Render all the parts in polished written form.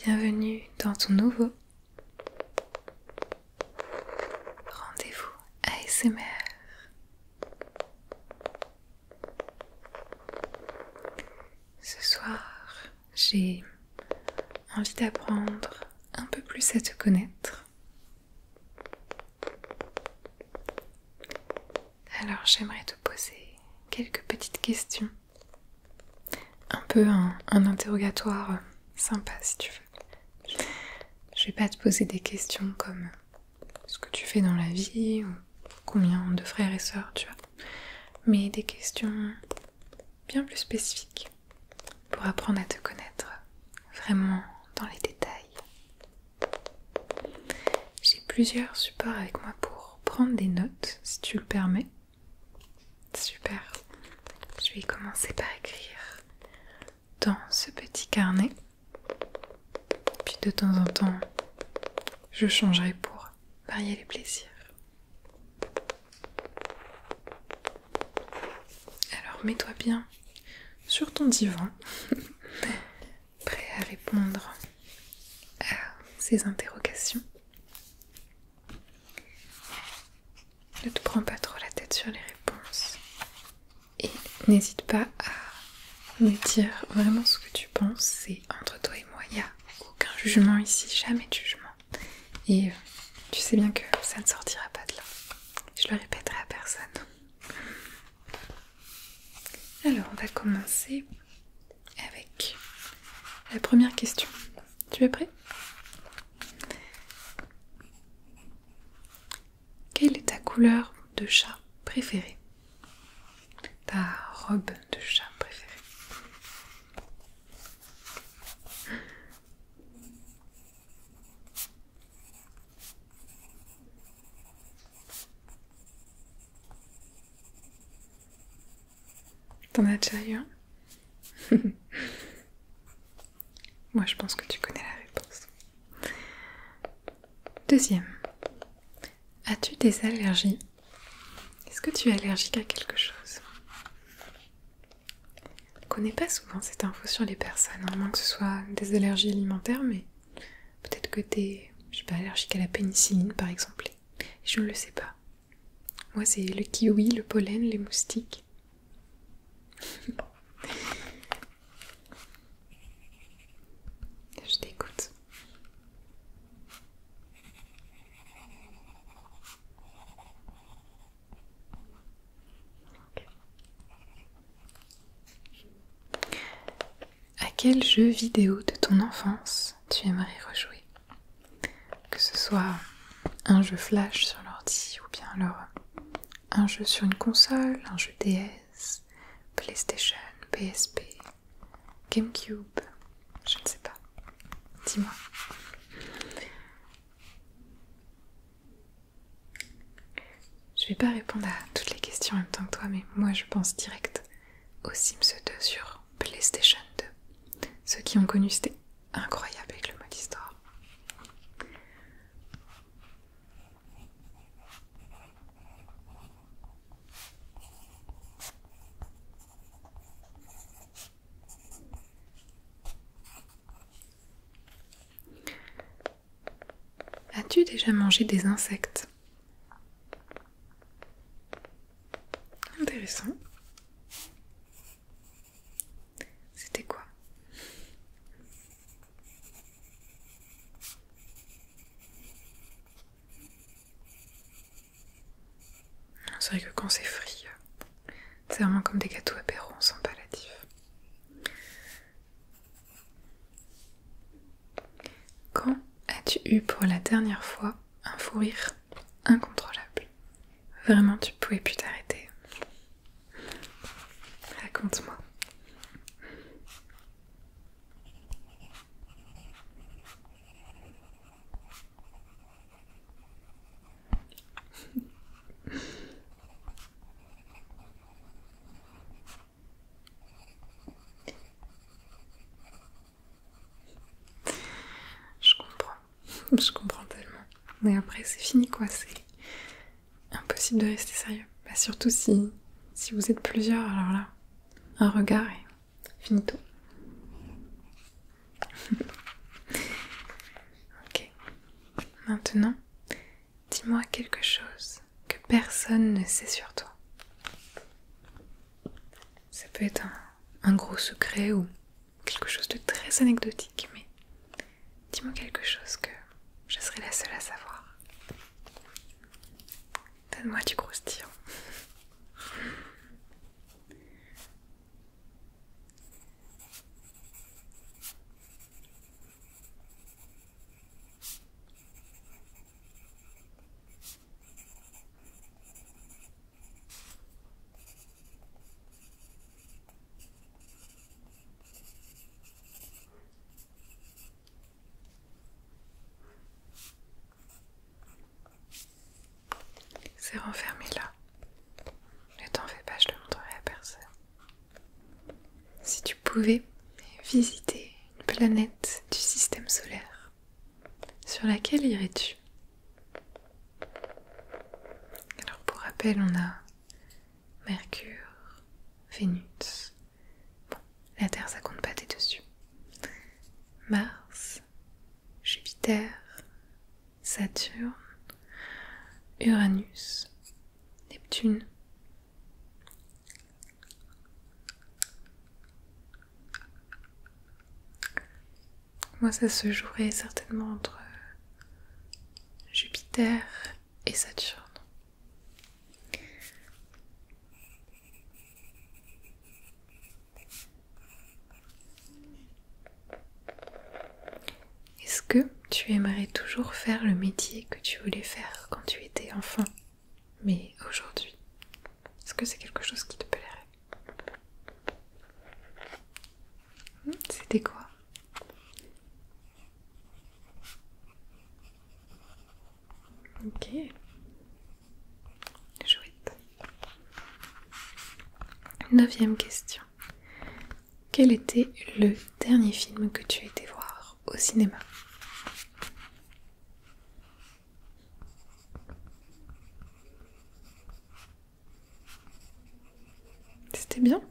Bienvenue dans ton nouveau rendez-vous ASMR. Ce soir, j'ai envie d'apprendre un peu plus à te connaître. Alors j'aimerais te poser quelques petites questions. Un peu un interrogatoire sympa si tu veux. Je vais pas te poser des questions comme ce que tu fais dans la vie ou combien de frères et sœurs tu as, mais des questions bien plus spécifiques pour apprendre à te connaître vraiment dans les détails. J'ai plusieurs supports avec moi pour prendre des notes si tu le permets. Super. Je vais commencer par écrire dans ce petit carnet. Puis de temps en temps, je changerai pour varier les plaisirs. Alors mets-toi bien sur ton divan, prêt à répondre à ces interrogations. Ne te prends pas trop la tête sur les réponses. Et n'hésite pas à me dire vraiment ce que tu penses. C'est entre toi et moi, il n'y a aucun jugement ici, jamais de jugement. Et tu sais bien que ça ne sortira pas de là. Je le répéterai à personne. Alors, on va commencer avec la première question. Tu es prêt? Quelle est ta couleur de chat préférée? Ta robe de chat préférée? T'en as déjà eu un? Moi, je pense que tu connais la réponse. Deuxième. As-tu des allergies? Est-ce que tu es allergique à quelque chose? On ne connaît pas souvent cette info sur les personnes, à moins que ce soit des allergies alimentaires, mais peut-être que t'es, je sais pas, allergique à la pénicilline par exemple. Et je ne le sais pas. Moi, c'est le kiwi, le pollen, les moustiques. Je t'écoute. Okay. À quel jeu vidéo de ton enfance tu aimerais rejouer? Que ce soit un jeu flash sur l'ordi ou bien alors un jeu sur une console, un jeu DS, PlayStation, PSP, GameCube, je ne sais pas. Dis-moi. Je vais pas répondre à toutes les questions en même temps que toi, mais moi je pense direct aux Sims 2 sur PlayStation 2. Ceux qui ont connu, c'était incroyable avec le mode histoire. As-tu déjà mangé des insectes? Intéressant. C'était quoi? C'est vrai que quand c'est frit, c'est vraiment comme des gâteaux apéro, on sent pas la diff. Quand as-tu eu pour la dernière fois un fou rire incontrôlable? Vraiment, tu pouvais plus t'arrêter. Raconte-moi. Je comprends tellement. Mais après, c'est fini quoi, c'est impossible de rester sérieux. Bah, surtout si vous êtes plusieurs, alors là, un regard et finito. Maintenant, dis-moi quelque chose que personne ne sait sur toi. Ça peut être un gros secret ou quelque chose de très anecdotique, mais dis-moi quelque chose que je serai la seule à savoir. Donne-moi du croustillant. C'est renfermé là. Ne t'en fais pas, je le montrerai à personne. Si tu pouvais visiter une planète du système solaire, sur laquelle irais-tu? Alors pour rappel, on a Mercure, Vénus. Bon, la Terre ça compte pas, t'es dessus. Mars, Jupiter, Saturne, Uranus, Neptune. Moi ça se jouerait certainement entre Jupiter et Saturne. Est-ce que tu aimerais toujours faire le métier que tu voulais faire quand tu étais enfant, mais aujourd'hui? Est-ce que c'est quelque chose qui te plairait? C'était quoi? Ok. Chouette. 9e question. Quel était le dernier film que tu as été voir au cinéma? C'était bien?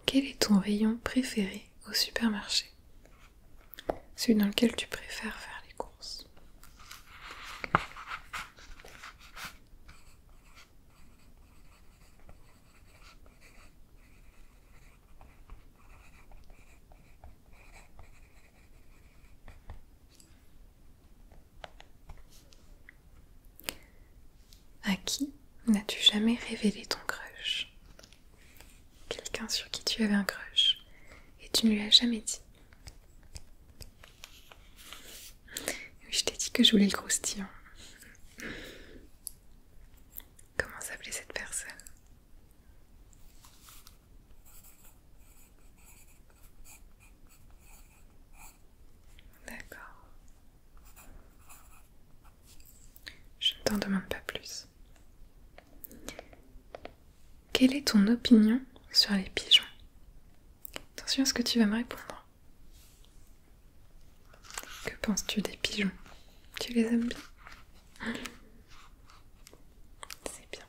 Quel est ton rayon préféré au supermarché? Celui dans lequel tu préfères faire les courses. À qui n'as-tu jamais révélé ton crush? Quelqu'un sur qui tu avais un crush et tu ne lui as jamais dit. Oui, je t'ai dit que je voulais le croustillant. Comment s'appelait cette personne? D'accord. Je ne t'en demande pas plus. Quelle est ton opinion sur les pigeons? Attention à ce que tu vas me répondre. Que penses-tu des pigeons? Tu les aimes bien? C'est bien.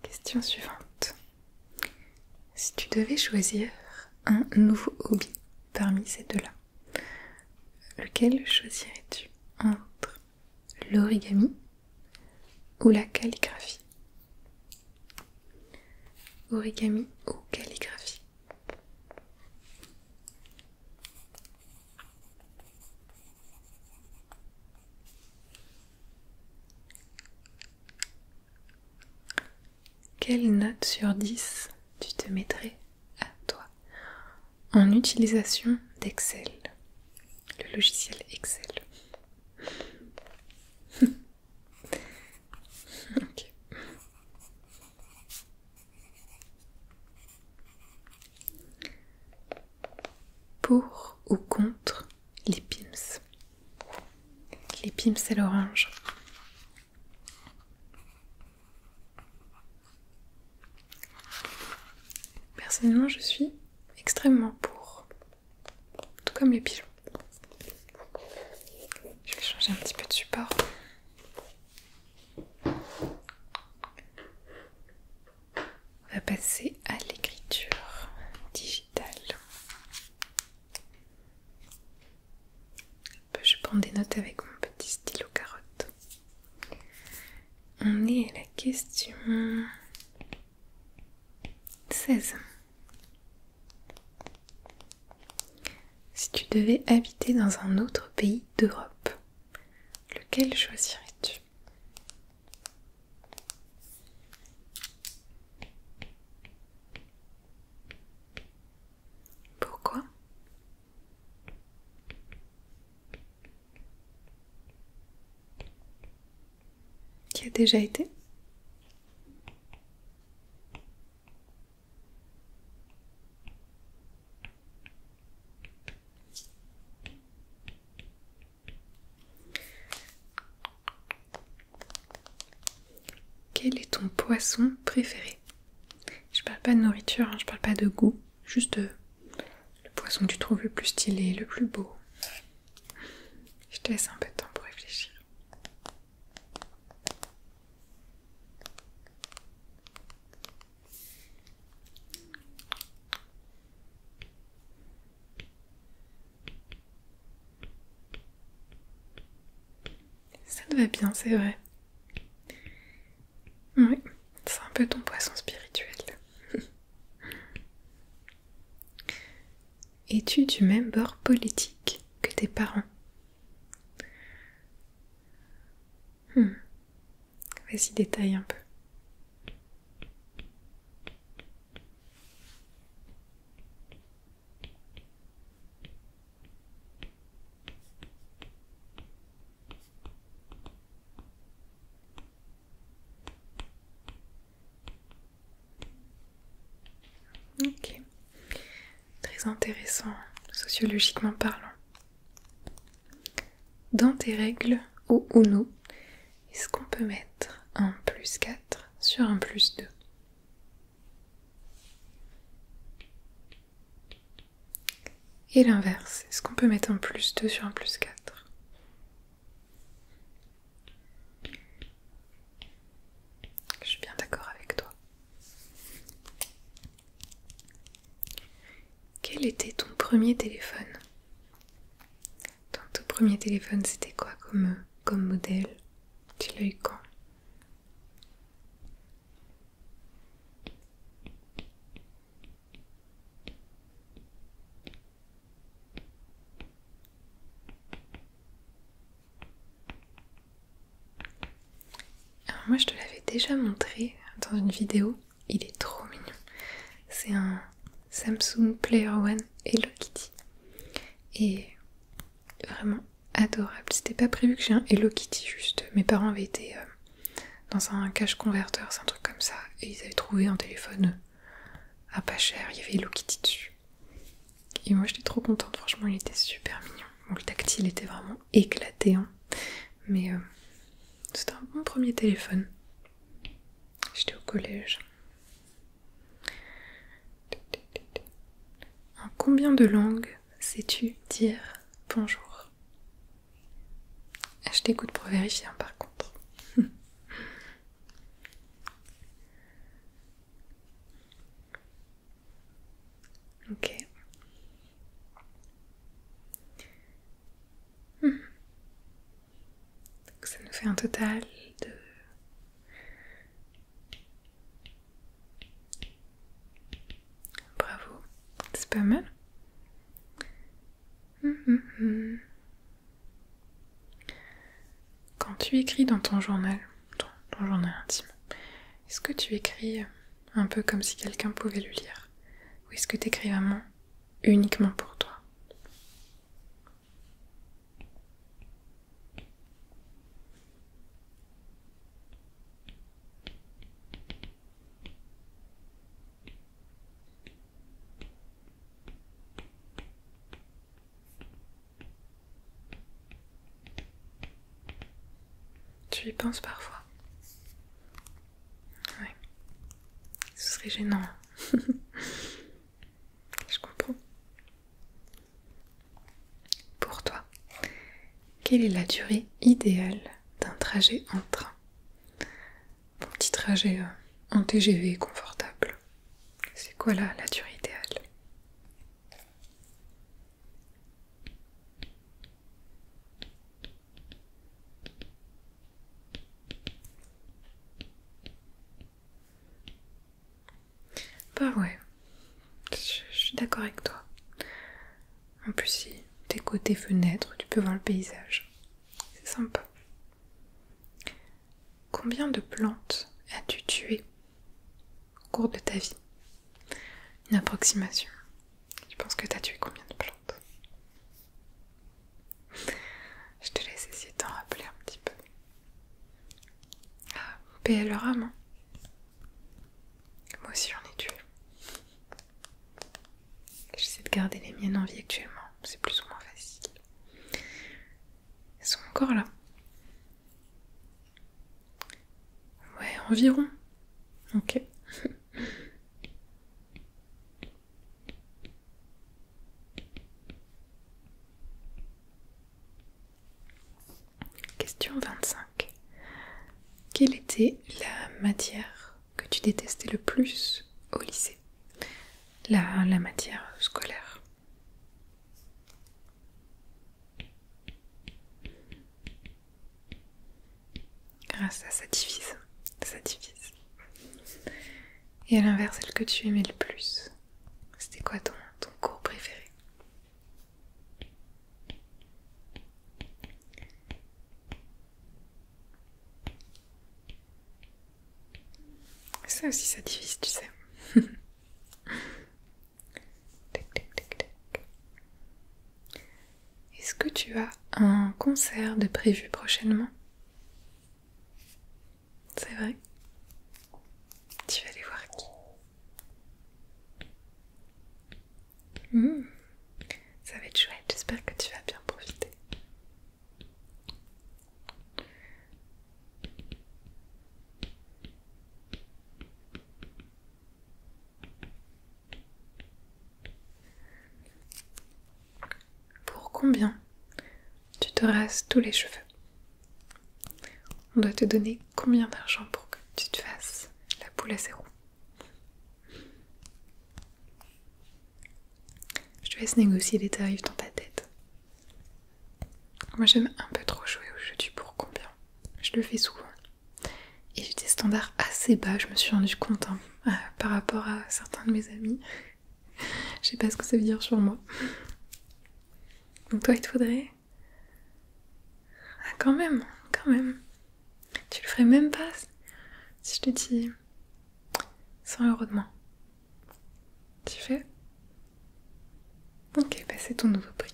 Question suivante. Si tu devais choisir un nouveau hobby parmi ces deux-là, lequel choisirais-tu entre l'origami ou la calligraphie? Origami ou calligraphie? Quelle note sur 10 tu te mettrais à toi en utilisation d'Excel, le logiciel Excel? Ok. Pour c'est l'orange. Personnellement, je suis extrêmement pour. Tout comme les pigeons. Je vais changer un petit peu de support. On va passer à l'écriture digitale. Je vais prendre des notes avec mon petit stylo carotte. On est à la question 16. Si tu devais habiter dans un autre pays d'Europe, lequel choisirais-tu? Pourquoi? Tu y as déjà été? Quel est ton poisson préféré? Je parle pas de nourriture, je parle pas de goût, juste le poisson que tu trouves le plus stylé, le plus beau. Je te laisse un peu de temps pour réfléchir. Ça te va bien, c'est vrai. Oui, c'est un peu ton poisson spirituel. Es-tu du même bord politique que tes parents? Vas-y, détaille un peu. Ok. Très intéressant, sociologiquement parlant. Dans tes règles au Uno, est-ce qu'on peut mettre un +4 sur un +2? Et l'inverse, est-ce qu'on peut mettre un +2 sur un +4? Je suis bien d'accord avec toi. Quel était ton premier téléphone? Ton tout premier téléphone, c'était quoi comme modèle? Tu l'as eu quand? Alors moi je te l'avais déjà montré dans une vidéo, il est trop mignon. C'est un Samsung Player One Hello Kitty. Et vraiment adorable. C'était pas prévu que j'ai un Hello Kitty, juste mes parents avaient été dans un cache converteur, c'est un truc comme ça, et ils avaient trouvé un téléphone à pas cher, il y avait Hello Kitty dessus. Et moi j'étais trop contente, franchement il était super mignon. Bon, le tactile était vraiment éclaté, hein. Mais c'était un bon premier téléphone. J'étais au collège. En combien de langues sais-tu dire bonjour? Je t'écoute pour vérifier, hein, par contre. Ok. Donc ça nous fait un total de... Bravo, c'est pas mal. Quand tu écris dans ton journal, ton journal intime, est-ce que tu écris un peu comme si quelqu'un pouvait le lire? Ou est-ce que tu écris vraiment uniquement pour toi? tu y penses parfois? Ouais. Ce serait gênant. Je comprends. Pour toi, quelle est la durée idéale d'un trajet en train? Mon petit trajet en TGV confortable. C'est quoi la durée idéale? Bah ouais, je suis d'accord avec toi. En plus, si t'es côté fenêtre, tu peux voir le paysage. C'est sympa. Combien de plantes as-tu tuées au cours de ta vie? Une approximation. Tu penses que t'as tué combien de plantes? Je te laisse essayer de t'en rappeler un petit peu. Ah, paix à leur âme, hein. Moi aussi j'en ai tué. J'essaie de garder les miennes en vie actuellement, c'est plus ou moins facile. Elles sont encore là. Ouais, environ. Ok. Question 25. Quelle était la matière que tu détestais le plus au lycée? La matière scolaire. Grâce à ça divise. Ça divise. Et à l'inverse, celle que tu aimais le plus, c'était quoi ton cours préféré? Ça aussi, ça divise, tu sais. Tac, tac, tac, tac. Est-ce que tu as un concert de prévu prochainement? C'est vrai? Tu vas aller voir qui? Ça va être chouette, j'espère que tu vas bien profiter. Pour combien tu te rases tous les cheveux? On doit te donner combien d'argent pour que tu te fasses la poule à 0? Je te laisse négocier les tarifs dans ta tête. Moi j'aime un peu trop jouer au jeu du pour combien. Je le fais souvent. Et j'ai des standards assez bas, je me suis rendu compte, par rapport à certains de mes amis. Je sais pas ce que ça veut dire sur moi. Donc toi il te faudrait... Ah quand même, quand même. Tu le ferais même pas si je te dis 100 € de moins. Tu fais? Ok, bah c'est ton nouveau prix.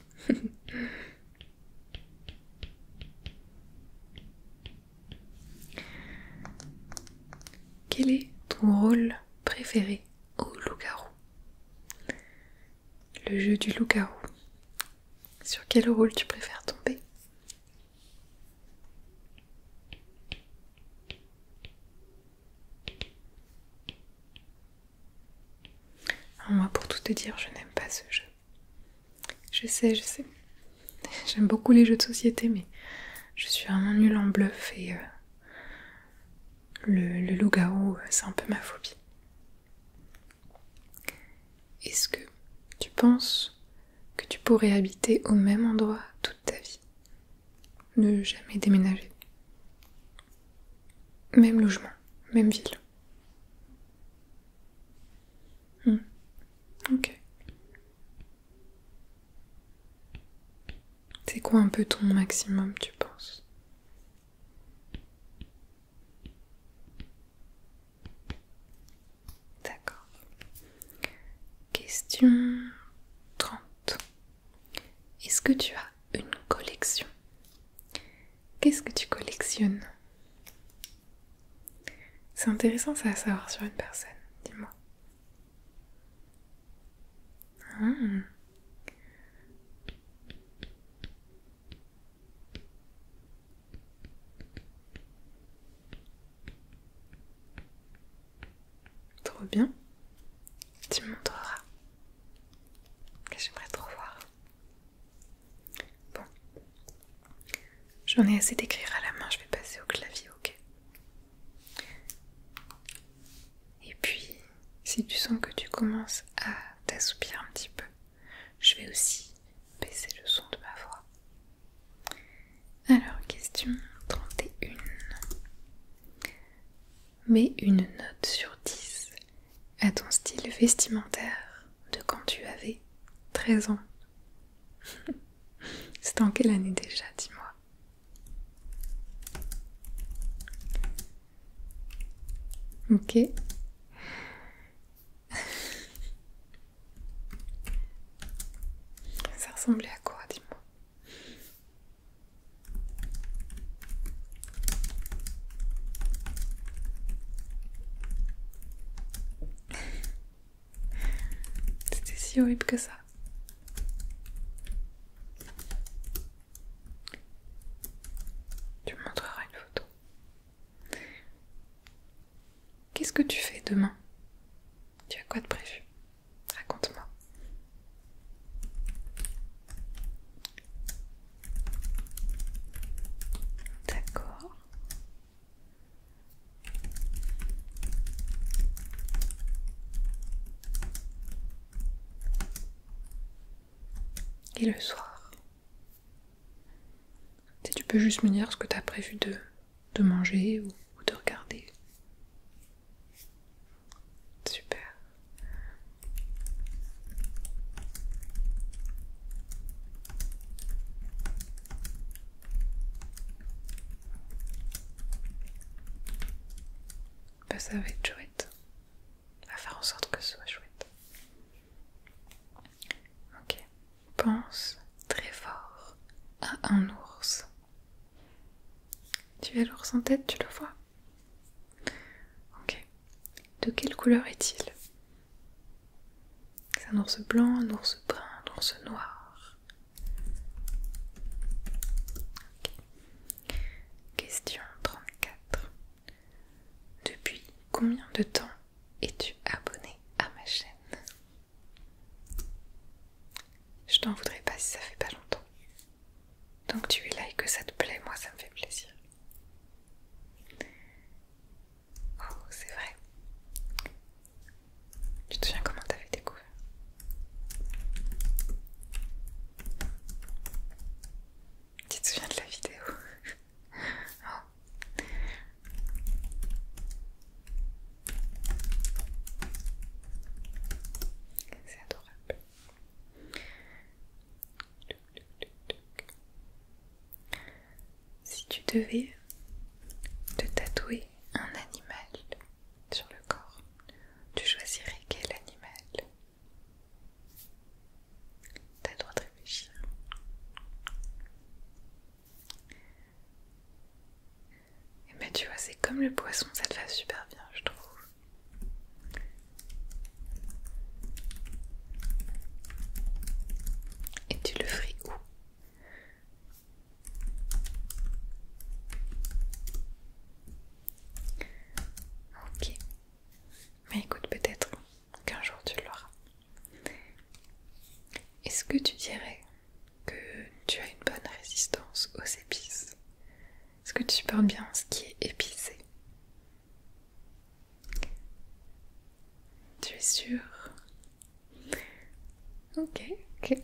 Quel est ton rôle préféré au loup-garou? Le jeu du loup-garou. Sur quel rôle tu préfères tomber? Alors moi, pour tout te dire, je n'aime pas ce jeu. Je sais. J'aime beaucoup les jeux de société, mais je suis vraiment nulle en bluff et le loup-garou, c'est un peu ma phobie. Est-ce que tu penses que tu pourrais habiter au même endroit toute ta vie? Ne jamais déménager? Même logement, même ville? Ok. C'est quoi un peu ton maximum, tu penses? D'accord. Question 30. Est-ce que tu as une collection? Qu'est-ce que tu collectionnes? C'est intéressant ça à savoir sur une personne, dis-moi. bien, tu me montreras. Que j'aimerais trop voir. Bon. J'en ai assez d'écrire à la main, je vais passer au clavier, ok? Et puis, si tu sens que tu commences à t'assoupir un petit peu, je vais aussi baisser le son de ma voix. Alors, question 31. Mets une note sur 10 à ton style vestimentaire de quand tu avais 13 ans. C'était en quelle année déjà, dis-moi? Ok. Ça ressemblait à quoi, dis-moi? C'était si horrible que ça. Tu me montreras une photo. Qu'est-ce que tu fais demain? Tu as quoi de prévu? Raconte-moi. D'accord. Et le soir? Si tu peux juste me dire ce que tu as prévu de manger ou de regarder. Super. Bah, ça va être chouette. On va faire en sorte que ce soit chouette. Ok. Pense très fort à un ours. Tu as l'ours en tête, tu le vois? Ok. De quelle couleur est-il? C'est un ours blanc, un ours brun, un ours noir. Okay. Question 34. Depuis combien de temps es-tu abonné à ma chaîne? Je t'en voudrais pas si ça fait pas longtemps. Donc tu es là et que ça te plaît, moi ça me fait plaisir. Oh, c'est vrai. Tu te souviens comment t'avais découvert? Tu te souviens de la vidéo? Oh. C'est adorable. Si tu devais te tatouer un animal sur le corps, tu choisirais quel animal? T'as le droit de réfléchir. Et ben tu vois, c'est comme le poisson, ça te va super bien, je trouve. Et tu le ferais où? Ok. Mais écoute, peut-être qu'un jour tu l'auras. Est-ce que tu dirais que tu as une bonne résistance aux épices? Est-ce que tu supportes bien ce qui est épicé? Tu es sûre? Ok, ok.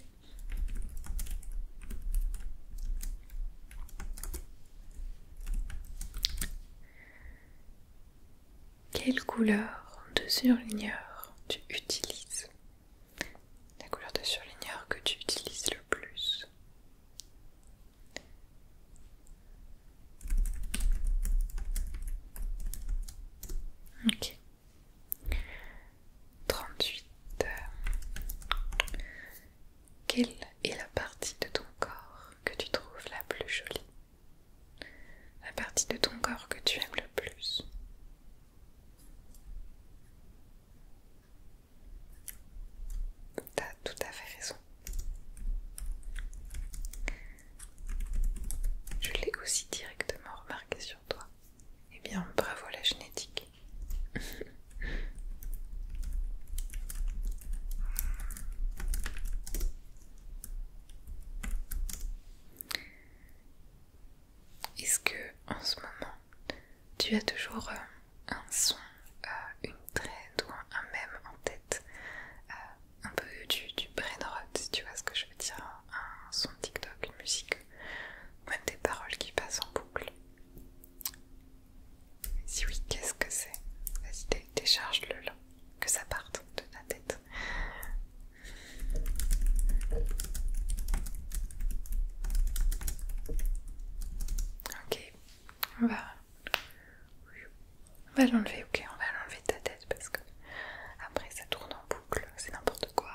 Quelle couleur de surligneur tu utilises? La couleur de surligneur que tu utilises le plus? Ok. 38. Quelle est la partie de ton corps que tu trouves la plus jolie? La partie de ton corps que tu aimes le plus? tu as toujours un son, une trend ou un mème en tête, un peu du brain rot, si tu vois ce que je veux dire, un son TikTok, une musique, ou même des paroles qui passent en boucle. Si oui, qu'est-ce que c'est? Vas-y, télécharge-le là, que ça parte de ta tête. Ok, on va l'enlever, ok, on va l'enlever de ta tête parce que après ça tourne en boucle, c'est n'importe quoi.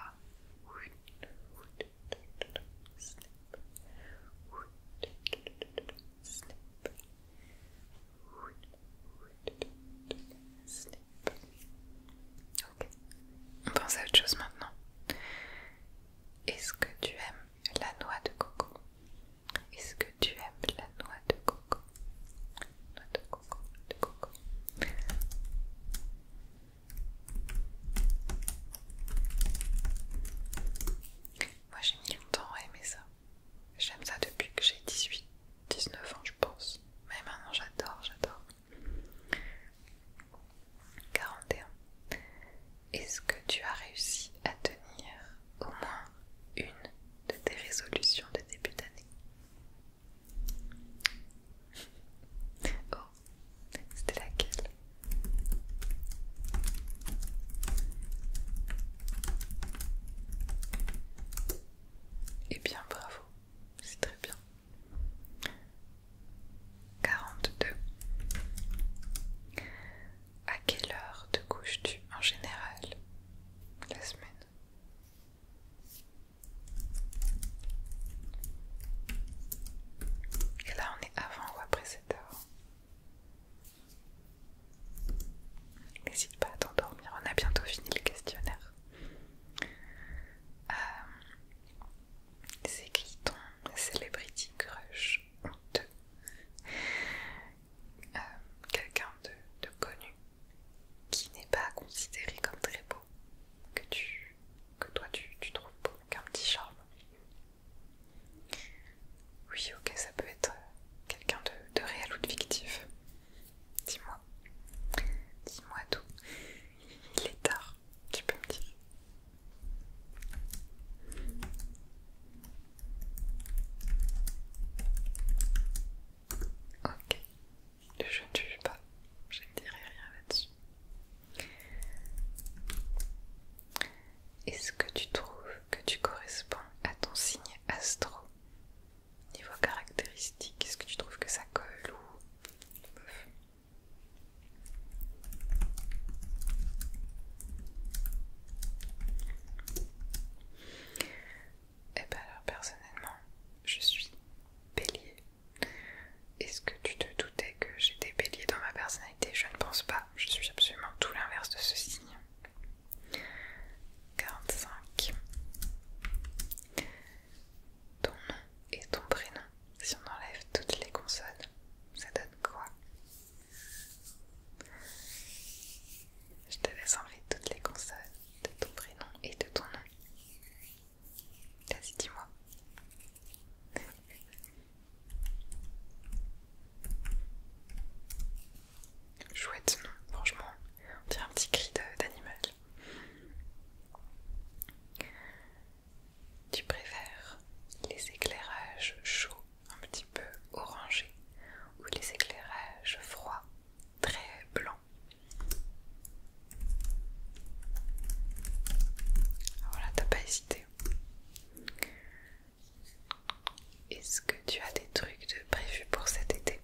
Ok, on pense à autre chose maintenant. Est-ce que tu aimes la noix de coco? Est-ce que tu aimes la noix de coco? Noix de coco, de coco. Moi j'ai mis longtemps à aimer ça. J'aime ça depuis que j'ai 18, 19 ans je pense. Mais maintenant j'adore. 41. Est-ce que tu as réussi à tenir au moins une de tes résolutions de début d'année? Oh, c'était laquelle? Eh bien bravo, c'est très bien. 42. À quelle heure te couches-tu en général la semaine? Et là on est avant ou après cette heure? N'hésite pas à t'endormir, on a bientôt fini le questionnaire. C'est qui ton celebrity crush honteux? Quelqu'un de connu qui n'est pas considéré comme très beau, que toi tu trouves beau, qu'un petit charme. Oui, ok, ça peut être quelqu'un de réel ou de fictif. Dis-moi tout. Il est tard, tu peux me dire. Ok, je ne juge pas, je ne dirai rien là-dessus. Est-ce que tu trouves que tu corresponds à ton signe astro? Niveau caractéristiques, est-ce que tu trouves que ça colle ou bof? Eh ben alors personnellement, je suis Bélier. Est-ce que tu te doutais que j'étais Bélier dans ma personnalité? Je ne pense pas, je suis absolument tout l'inverse de ce signe. 45. Ton nom et ton prénom, si on enlève toutes les consonnes, ça donne quoi? Je te laisse enlever toutes les consonnes de ton prénom et de ton nom. Vas-y, dis-moi. Chouette nom, franchement, on dirait un petit cri d'animal. Tu préfères les éclairages chauds, un petit peu orangés, ou les éclairages froids, très blancs? Voilà, t'as pas hésité. Est-ce que tu as des trucs de prévus pour cet été?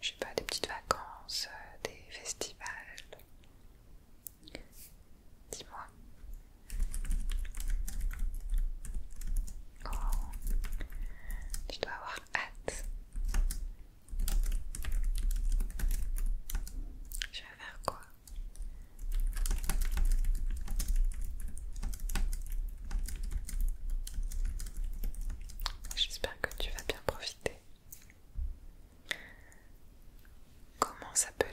Je sais pas, des petites vacances, des festivals? Dis-moi. Oh, tu dois avoir hâte. Tu vas faire quoi? J'espère que tu vas bien profiter. Comment ça peut